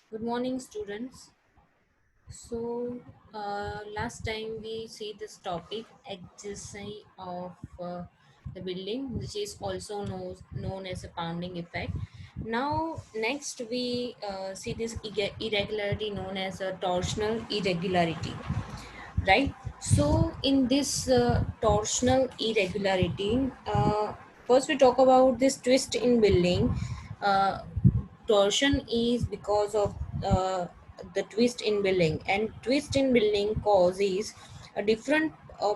Good morning, students. Last time we see this topic, adjacency of the building, which is also known as a pounding effect. Now, next we see this irregularity known as a torsional irregularity, right? So, in this torsional irregularity, first we talk about this twist in building. Uh, Torsion is because of the twist in building, and twist in building causes different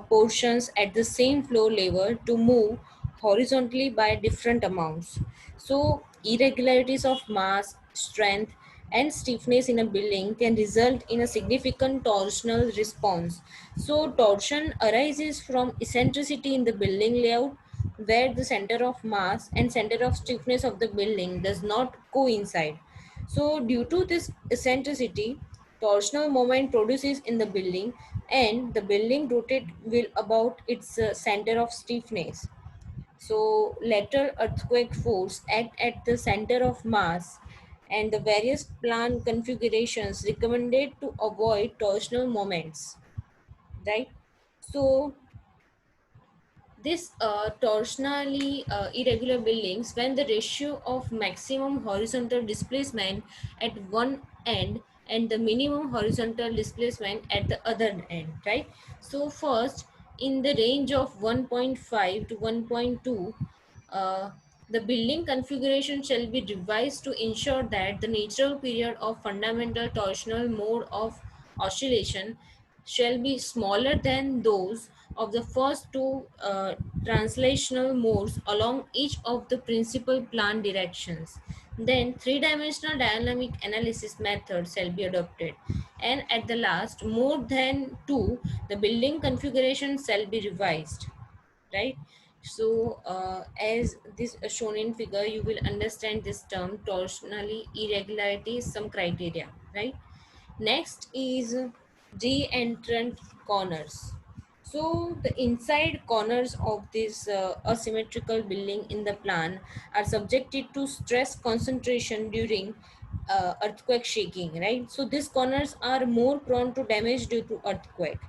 portions at the same floor level to move horizontally by different amounts. So irregularities of mass, strength, and stiffness in a building can result in a significant torsional response. So torsion arises from eccentricity in the building layout, where the center of mass and center of stiffness of the building does not coincide. So due to this eccentricity, torsional moment produces in the building, and the building rotate will about its center of stiffness. So lateral earthquake force act at the center of mass, and the various plan configurations recommended to avoid torsional moments, right? So this torsionally irregular buildings, when the ratio of maximum horizontal displacement at one end and the minimum horizontal displacement at the other end, right? So first, in the range of 1.5 to 1.2, uh, the building configuration shall be revised to ensure that the natural period of fundamental torsional mode of oscillation shall be smaller than those of the first two translational modes along each of the principal plan directions. Then three-dimensional dynamic analysis method shall be adopted. And at the last, more than two, the building configuration shall be revised, right? So as this shown in figure, you will understand this term torsionally irregularity, some criteria, right? Next is re-entrant corners. So the inside corners of this asymmetrical building in the plan are subjected to stress concentration during earthquake shaking, right? So these corners are more prone to damage due to earthquake.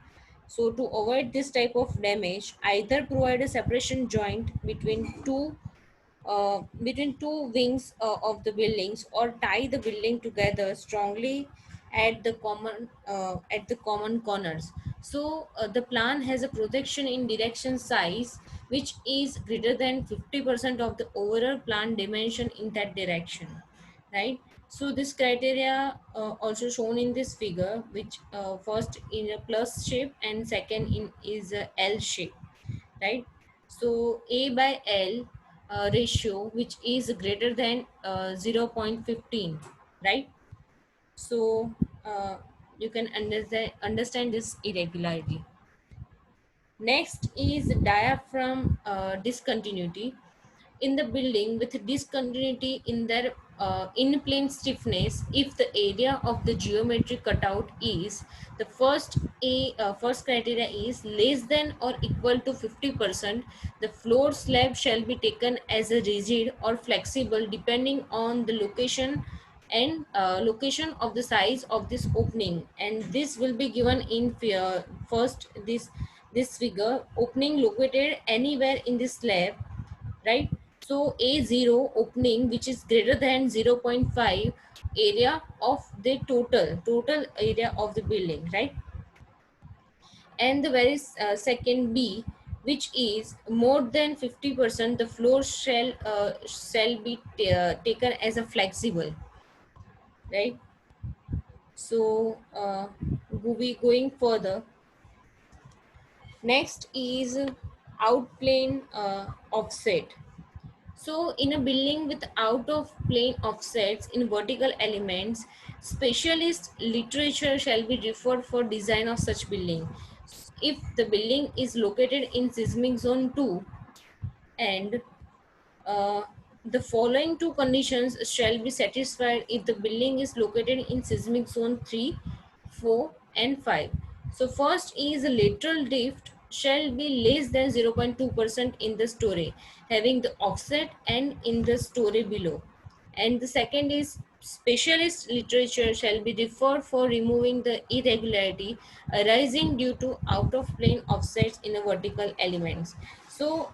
So to avoid this type of damage, either provide a separation joint between two wings of the buildings, or tie the building together strongly at the common corners. So the plan has a projection in direction size which is greater than 50% of the overall plan dimension in that direction, right? So this criteria also shown in this figure, which first in a plus shape and second in is a L shape, right? So A by L ratio, which is greater than 0.15, right? So you can understand this irregularity. Next is diaphragm discontinuity in the building with discontinuity in their in plane stiffness. If the area of the geometric cutout is the first criteria is less than or equal to 50%, the floor slab shall be taken as a rigid or flexible depending on the location and location of the size of this opening, and this will be given in first this figure. Opening located anywhere in this slab, right? So A0 opening which is greater than 0.5 area of the total area of the building, right? And the very second B, which is more than 50%, the floor shall be taken as a flexible, right? So we going further. Next is outplane offset. So, in a building with out of plane offsets in vertical elements, specialist literature shall be referred for design of such building. If the building is located in seismic zone 2, and uh, the following two conditions shall be satisfied if the building is located in seismic zone 3, 4, and 5. So first is lateral drift shall be less than 0.2% in the story, having the offset and in the story below. And the second is specialist literature shall be referred for removing the irregularity arising due to out of plane offsets in the vertical elements. So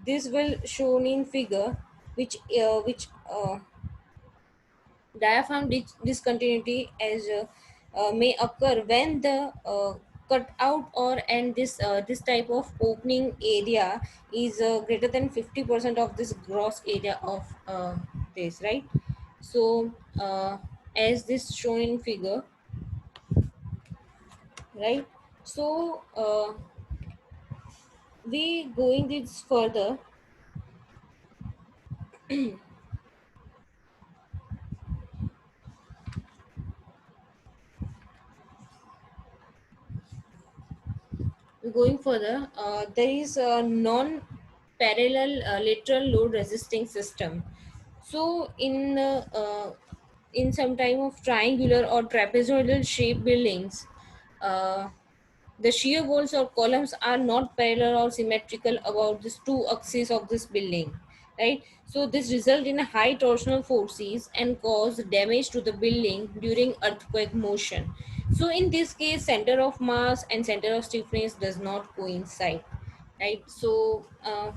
this will shown in figure, which diaphragm discontinuity as may occur when the cut out or and this type of opening area is greater than 50% of this gross area of this, right? So as this shown in figure, right? So we going this further. Going further, there is a non-parallel lateral load resisting system. So in some type of triangular or trapezoidal shape buildings, uh, the shear walls or columns are not parallel or symmetrical about these two axes of this building, right? So this result in a high torsional forces and cause damage to the building during earthquake motion. So in this case, center of mass and center of stiffness does not coincide, right? So a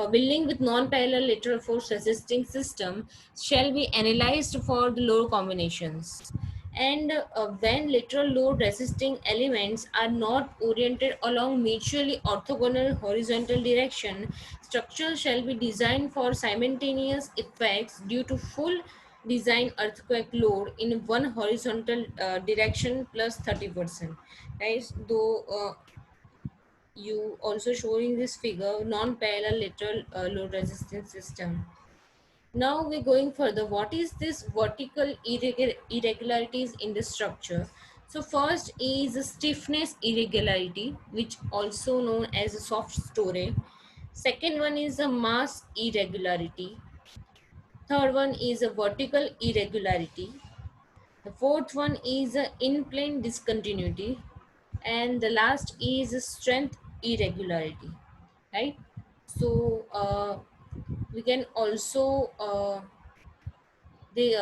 building with non-parallel lateral force resisting system shall be analyzed for the load combinations. And when lateral load resisting elements are not oriented along mutually orthogonal horizontal direction, structure shall be designed for simultaneous effects due to full design earthquake load in one horizontal direction plus 30%. Right? Though you also showing this figure non-parallel lateral load resistance system. Now we're going further. What is this vertical irregularities in the structure? So first is stiffness irregularity, which also known as a soft story. Second one is a mass irregularity. Third one is a vertical irregularity. The fourth one is a in-plane discontinuity, and the last is strength irregularity, right? So we can also they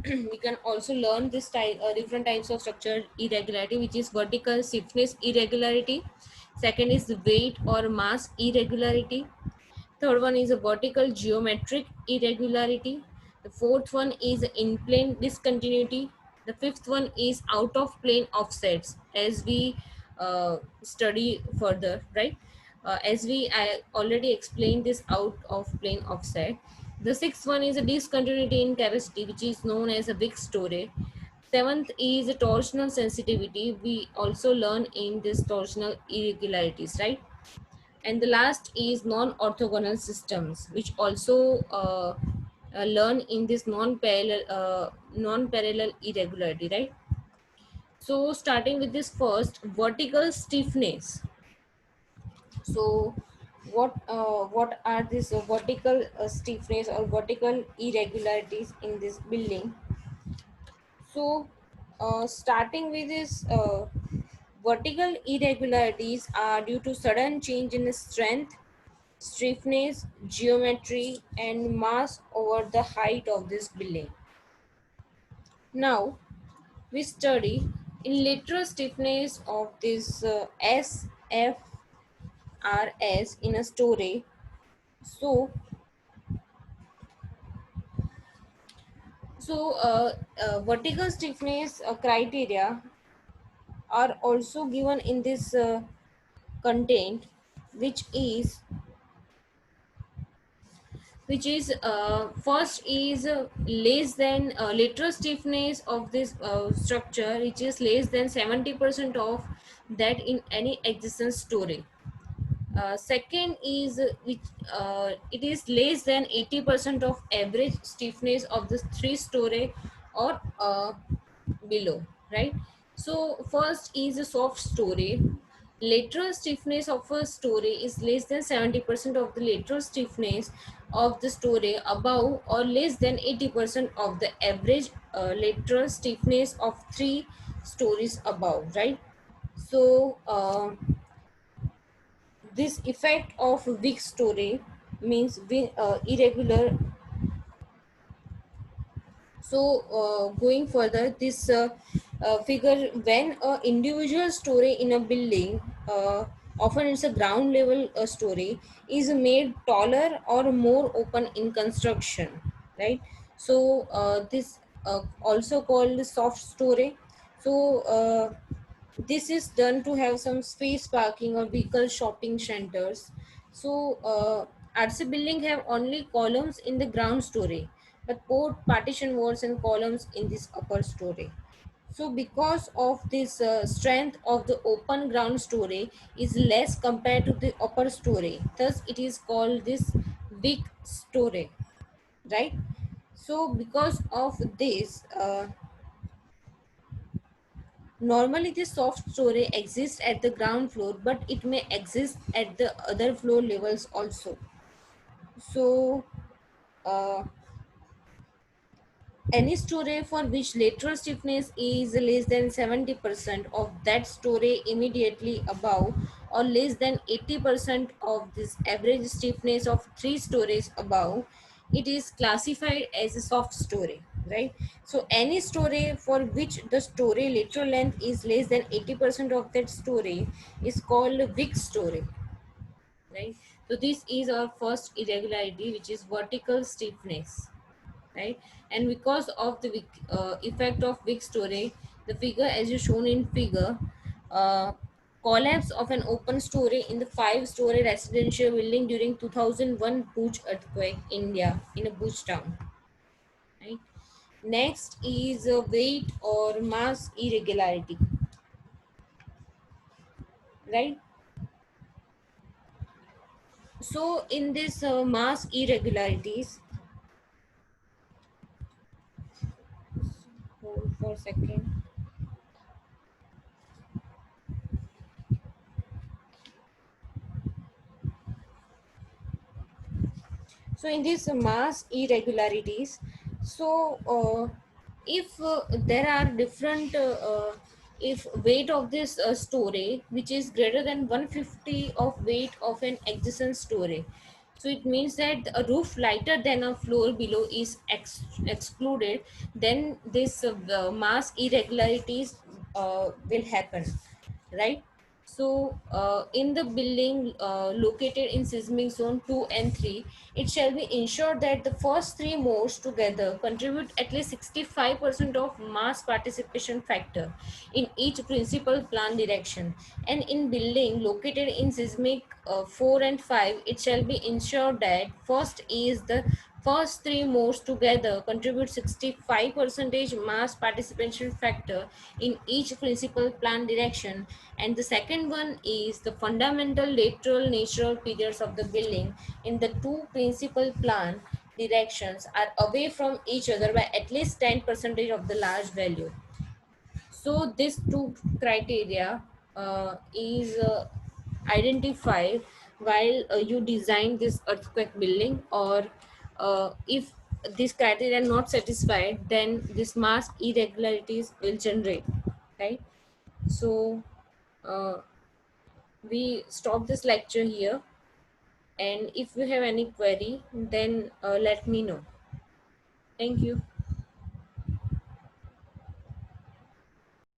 we can also learn this type different types of structural irregularity, which is vertical stiffness irregularity. Second is weight or mass irregularity. Third one is a vertical geometric irregularity. The fourth one is in plane discontinuity. The fifth one is out of plane offsets, as we study further, right? I already explained this out of plane offset. The sixth one is a discontinuity in capacity, which is known as a big story. Seventh is a torsional sensitivity. We also learn in this torsional irregularities, right? And the last is non-orthogonal systems, which also learn in this non-parallel irregularity, right? So starting with this first vertical stiffness. So what are these vertical stiffness or vertical irregularities in this building? So starting with this vertical irregularities are due to sudden change in strength, stiffness, geometry, and mass over the height of this building. Now, we study in lateral stiffness of this SFRS in a story. So, vertical stiffness criteria are also given in this content, which is first is less than lateral stiffness of this structure, which is less than 70% of that in any existing story. Second is which it is less than 80% of average stiffness of the three story or below, right? So first is a soft story. Lateral stiffness of a story is less than 70% of the lateral stiffness of the story above or less than 80% of the average lateral stiffness of three stories above, right? So this effect of weak story means irregular So going further, this figure, when a individual story in a building, often it's a ground level story, is made taller or more open in construction, right? So this also called soft story. So this is done to have some space parking or vehicle shopping centers. So RC building have only columns in the ground story, but both partition walls and columns in this upper story. So because of this strength of the open ground story is less compared to the upper story, thus it is called this weak story, right? So because of this, normally the soft story exists at the ground floor, but it may exist at the other floor levels also. So uh, any story for which lateral stiffness is less than 70% of that story immediately above, or less than 80% of this average stiffness of three stories above, it is classified as a soft story, right? So any story for which the story lateral length is less than 80% of that story is called a weak story, right? So this is our first irregularity, which is vertical stiffness, right? And because of the effect of weak story, the figure as you shown in figure, uh, collapse of an open story in the five-story residential building during 2001 Bhuj earthquake, India, in a Bhuj town, right? Next is weight or mass irregularity, right? So in this mass irregularities, hold for a second. So in these mass irregularities, so if there are different if weight of this story which is greater than 150 of weight of an adjacent story, so it means that a roof lighter than a floor below is excluded, then this mass irregularities will happen, right? So, in the building located in seismic zone 2 and 3, it shall be ensured that the first three modes together contribute at least 65% of mass participation factor in each principal plan direction. And in building located in seismic 4 and 5, it shall be ensured that first is the first three modes together contribute 65 percentage mass participation factor in each principal plan direction, and the second one is the fundamental lateral natural periods of the building in the two principal plan directions are away from each other by at least 10 percentage of the large value. So these two criteria is identified while you design this earthquake building, or if this criteria are not satisfied, then this mass irregularities will generate, right? So uh, we stop this lecture here, and if you have any query, then let me know. Thank you.